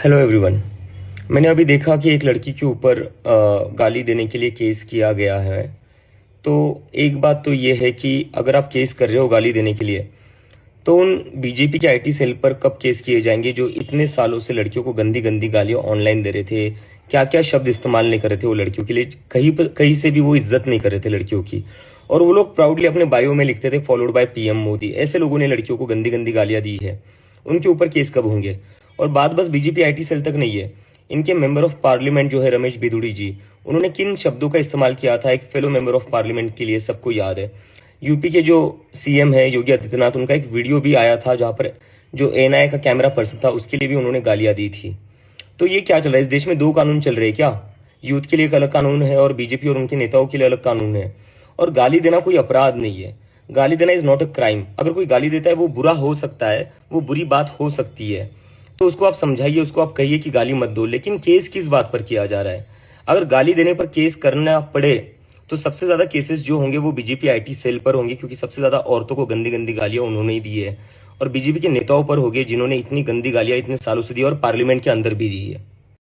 Hello everyone. मैंने अभी देखा कि एक लड़की के ऊपर गाली देने के लिए केस किया गया है। तो एक बात तो ये है कि अगर आप केस कर रहे हो गाली देने के लिए, तो उन बीजेपी के आईटी सेल पर कब केस किए जाएंगे जो इतने सालों से लड़कियों को गंदी गंदी गालियां ऑनलाइन दे रहे थे। क्या क्या शब्द इस्तेमाल नहीं कर रहे थे वो लड़कियों के लिए, कहीं से भी वो इज्जत नहीं कर रहे थे लड़कियों की। और वो लोग प्राउडली अपने बायो में लिखते थे फॉलोड बाय पीएम मोदी। ऐसे लोगों ने लड़कियों को गंदी गंदी गालियां दी है, उनके ऊपर केस कब होंगे। और बात बस बीजेपी आईटी सेल तक नहीं है, इनके मेंबर ऑफ पार्लियामेंट जो है रमेश बिधूड़ी जी, उन्होंने किन शब्दों का इस्तेमाल किया था एक फेलो मेंबर ऑफ पार्लियामेंट के लिए सबको याद है। यूपी के जो सीएम है योगी आदित्यनाथ, उनका एक वीडियो भी आया था जहां पर जो एनआई का कैमरा पर्सन था उसके लिए भी उन्होंने गालियां दी थी। तो ये क्या चल रहा है, इस देश में दो कानून चल रहे हैं क्या? यूथ के लिए एक अलग कानून है और बीजेपी और उनके नेताओं के लिए अलग कानून है। और गाली देना कोई अपराध नहीं है, गाली देना इज नॉट अ क्राइम। अगर कोई गाली देता है वो बुरा हो सकता है, वो बुरी बात हो सकती है, तो उसको आप समझाइए, उसको आप कहिए कि गाली मत दो। लेकिन केस किस बात पर किया जा रहा है? अगर गाली देने पर केस करना पड़े तो सबसे ज्यादा केसेस जो होंगे वो बीजेपी आईटी सेल पर होंगे, क्योंकि सबसे ज्यादा औरतों को गंदी गंदी गालियां उन्होंने ही दी है। और बीजेपी के नेताओं पर होंगे जिन्होंने इतनी गंदी गालियां इतने सालों से दी और पार्लियामेंट के अंदर भी दी है।